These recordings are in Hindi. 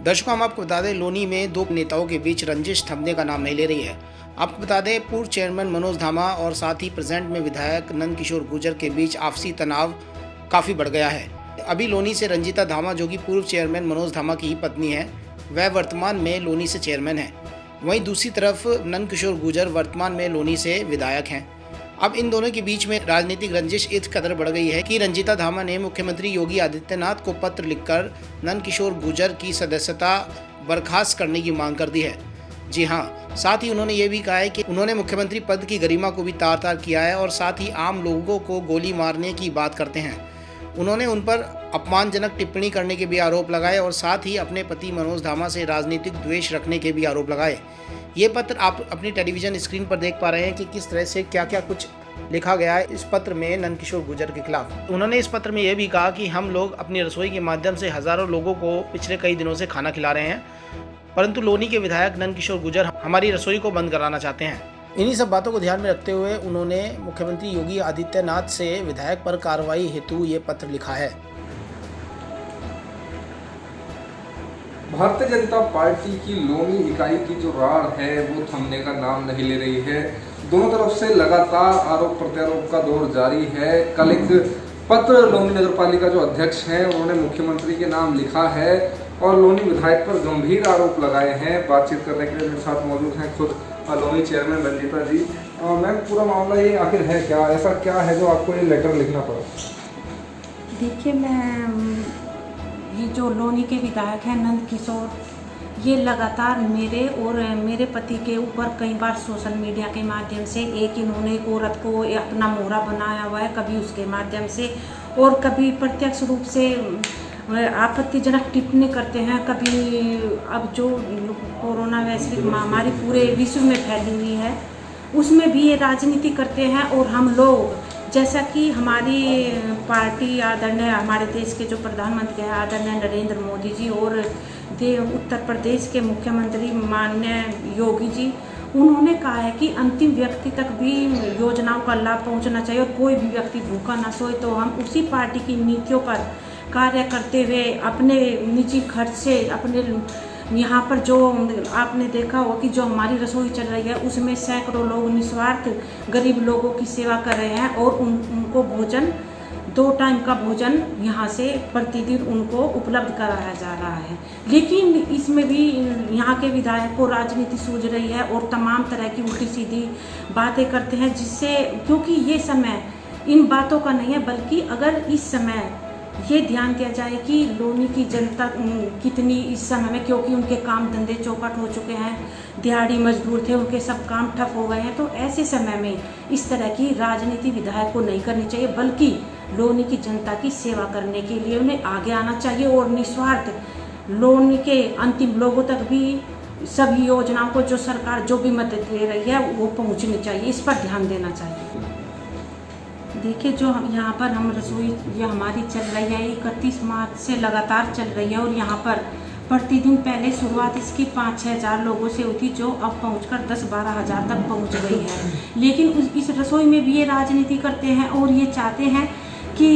दर्शकों, हम आपको बता दें, लोनी में दो नेताओं के बीच रंजिश थमने का नाम नहीं ले रही है। आपको बता दें, पूर्व चेयरमैन मनोज धामा और साथ ही प्रेजेंट में विधायक नंद किशोर गुर्जर के बीच आपसी तनाव काफ़ी बढ़ गया है। अभी लोनी से रंजीता धामा, जो कि पूर्व चेयरमैन मनोज धामा की ही पत्नी है, वह वर्तमान में लोनी से चेयरमैन है। वहीं दूसरी तरफ नंद किशोर गुर्जर वर्तमान में लोनी से विधायक हैं। अब इन दोनों के बीच में राजनीतिक रंजिश इस कदर बढ़ गई है कि रंजीता धामा ने मुख्यमंत्री योगी आदित्यनाथ को पत्र लिखकर नंद किशोर गुर्जर की सदस्यता बर्खास्त करने की मांग कर दी है। जी हाँ, साथ ही उन्होंने ये भी कहा है कि उन्होंने मुख्यमंत्री पद की गरिमा को भी तार-तार किया है और साथ ही आम लोगों को गोली मारने की बात करते हैं। उन्होंने उन पर अपमानजनक टिप्पणी करने के भी आरोप लगाए और साथ ही अपने पति मनोज धामा से राजनीतिक द्वेष रखने के भी आरोप लगाए। ये पत्र आप अपनी टेलीविजन स्क्रीन पर देख पा रहे हैं कि किस तरह से क्या क्या कुछ लिखा गया है इस पत्र में नंद किशोर गुर्जर के खिलाफ। उन्होंने इस पत्र में यह भी कहा कि हम लोग अपनी रसोई के माध्यम से हज़ारों लोगों को पिछले कई दिनों से खाना खिला रहे हैं, परंतु लोनी के विधायक नंद किशोर गुर्जर हमारी रसोई को बंद कराना चाहते हैं। इन्हीं सब बातों को ध्यान में रखते हुए उन्होंने मुख्यमंत्री योगी आदित्यनाथ से विधायक पर कार्रवाई हेतु ये पत्र लिखा है। भारतीय जनता पार्टी की लोनी इकाई की जो रार है वो थमने का नाम नहीं ले रही है। दोनों तरफ से लगातार आरोप प्रत्यारोप का दौर जारी है। कल एक पत्र लोनी नगर पालिका जो अध्यक्ष हैं उन्होंने मुख्यमंत्री के नाम लिखा है और लोनी विधायक पर गंभीर आरोप लगाए हैं। बातचीत करने के लिए मेरे साथ मौजूद हैं खुद लोनी चेयरमैन रंजीता जी। मैम, पूरा मामला ये आखिर है क्या, ऐसा क्या है जो आपको ये लेटर लिखना पड़ा? देखिए, ये जो लोनी के विधायक हैं नंद किशोर, ये लगातार मेरे और मेरे पति के ऊपर कई बार सोशल मीडिया के माध्यम से इन्होंने एक औरत को अपना मोहरा बनाया हुआ है, कभी उसके माध्यम से और कभी प्रत्यक्ष रूप से आपत्तिजनक टिप्पणी करते हैं। कभी अब जो कोरोना वैश्विक महामारी पूरे विश्व में फैली हुई है उसमें भी ये राजनीति करते हैं और हम लोग, जैसा कि हमारी पार्टी आदरणीय हमारे देश के जो प्रधानमंत्री हैं आदरणीय नरेंद्र मोदी जी और उत्तर प्रदेश के मुख्यमंत्री माननीय योगी जी, उन्होंने कहा है कि अंतिम व्यक्ति तक भी योजनाओं का लाभ पहुंचना चाहिए और कोई भी व्यक्ति भूखा ना सोए। तो हम उसी पार्टी की नीतियों पर कार्य करते हुए अपने निजी खर्च से अपने यहाँ पर जो आपने देखा होगा कि जो हमारी रसोई चल रही है उसमें सैकड़ों लोग निस्वार्थ गरीब लोगों की सेवा कर रहे हैं और उनको भोजन 2 टाइम का भोजन यहाँ से प्रतिदिन उनको उपलब्ध कराया जा रहा है। लेकिन इसमें भी यहाँ के विधायक को राजनीति सूझ रही है और तमाम तरह की उल्टी सीधी बातें करते हैं, जिससे क्योंकि ये समय इन बातों का नहीं है, बल्कि अगर इस समय ये ध्यान दिया जाए कि लोनी की जनता कितनी इस समय में, क्योंकि उनके काम धंधे चौपट हो चुके हैं, दिहाड़ी मजदूर थे, उनके सब काम ठप हो गए हैं, तो ऐसे समय में इस तरह की राजनीति विधायक को नहीं करनी चाहिए, बल्कि लोनी की जनता की सेवा करने के लिए उन्हें आगे आना चाहिए और निस्वार्थ लोनी के अंतिम लोगों तक भी सभी योजनाओं को जो सरकार जो भी मदद दे रही है वो पहुँचनी चाहिए, इस पर ध्यान देना चाहिए। देखिए, जो यहाँ पर हम रसोई ये हमारी चल रही है 31 मार्च से लगातार चल रही है और यहाँ पर प्रतिदिन पहले शुरुआत इसकी 5-6 हज़ार लोगों से होती, जो अब पहुंचकर 10-12 हज़ार तक पहुंच गई है। लेकिन इस रसोई में भी ये राजनीति करते हैं और ये चाहते हैं कि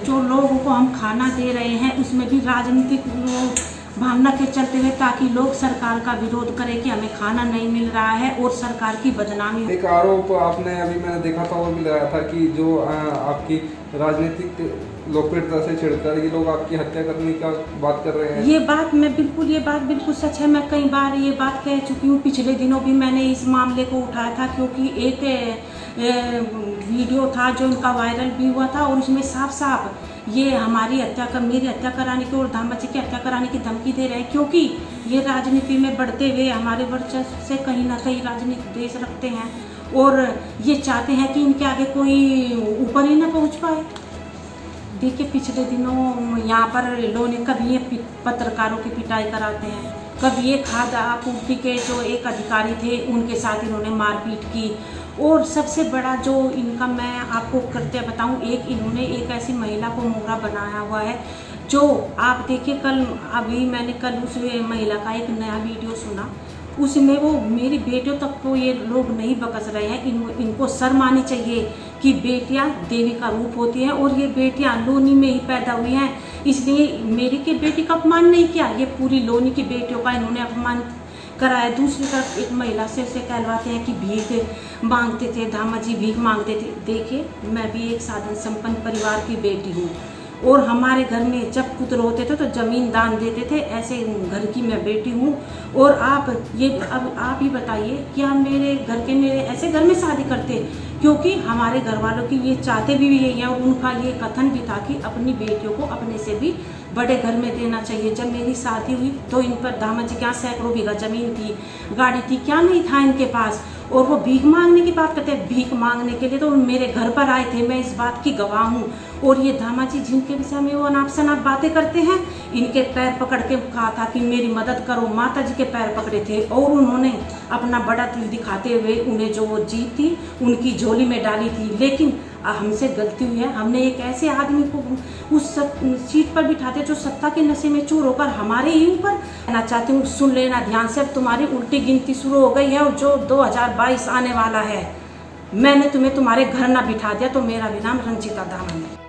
जो लोगों को हम खाना दे रहे हैं उसमें भी राजनीतिक भावना के चलते हुए, ताकि लोग सरकार का विरोध करें कि हमें खाना नहीं मिल रहा है और सरकार की बदनामी। एक आरोप आपने अभी मैंने देखा था वो भी लगाया था कि जो आपकी राजनीतिक लोकप्रियता से छिड़कर ये लोग आपकी हत्या करने का बात कर रहे हैं। ये बात बिल्कुल सच है। मैं कई बार ये बात कह चुकी हूँ। पिछले दिनों भी मैंने इस मामले को उठाया था, क्योंकि एक वीडियो था जो उनका वायरल भी हुआ था और उसमें साफ साफ ये मेरी हत्या कराने की और धामा जी की हत्या कराने की धमकी दे रहे हैं, क्योंकि ये राजनीति में बढ़ते हुए हमारे वर्चस्व से कहीं ना कहीं राजनीतिक द्वेष रखते हैं और ये चाहते हैं कि इनके आगे कोई ऊपर ही ना पहुंच पाए। देखिए, पिछले दिनों यहाँ पर लोग कभी ये पत्रकारों की पिटाई कराते हैं, कभी ये खाद्य आपूर्ति के जो एक अधिकारी थे उनके साथ इन्होंने मारपीट की और सबसे बड़ा जो इनका मैं आपको कृत्य बताऊं, इन्होंने एक ऐसी महिला को मोहरा बनाया हुआ है जो आप देखिए, मैंने कल उस महिला का एक नया वीडियो सुना, उसमें वो मेरी बेटियों तक को ये लोग नहीं बकस रहे हैं। इनको शर्म आनी चाहिए कि बेटियां देवी का रूप होती हैं और ये बेटियां लोनी में ही पैदा हुई हैं, इसलिए मेरी की बेटी का अपमान नहीं किया, ये पूरी लोनी की बेटियों का इन्होंने अपमान कराया। दूसरी तरफ एक महिला से उसे कहलवाते हैं कि भीख मांगते थे, धामा जी भीख मांगते थे। देखिए, मैं भी एक साधन संपन्न परिवार की बेटी हूँ और हमारे घर में जब पुत्र होते थे तो जमीन दान देते थे, ऐसे घर की मैं बेटी हूँ। और आप ये अब आप ही बताइए, क्या मेरे ऐसे घर में शादी करते? क्योंकि हमारे घर वालों की ये चाहते भी यही है और उनका ये कथन भी था कि अपनी बेटियों को अपने से भी बड़े घर में देना चाहिए। जब मेरी शादी हुई तो इन पर दामा जी के यहाँ सैकड़ों बीघा जमीन थी, गाड़ी थी, क्या नहीं था इनके पास। और वो भीख मांगने की बात करते हैं, भीख मांगने के लिए तो मेरे घर पर आए थे, मैं इस बात की गवाह हूँ। और ये धामा जी जिनके विषय में वो अनाप शनाप बातें करते हैं, इनके पैर पकड़ के कहा था कि मेरी मदद करो, माता जी के पैर पकड़े थे और उन्होंने अपना बड़ा दिल दिखाते हुए उन्हें जो वो जीत थी उनकी झोली में डाली थी। लेकिन हमसे गलती हुई है, हमने एक ऐसे आदमी को उस सीट पर बिठाते जो सत्ता के नशे में चूर होकर हमारे ही ऊपर। कहना चाहती हूँ, सुन लेना ध्यान से, अब तुम्हारी उल्टी गिनती शुरू हो गई है और जो 2022 आने वाला है, मैंने तुम्हें तुम्हारे घर ना बिठा दिया तो मेरा भी नाम रंजीता दामन है।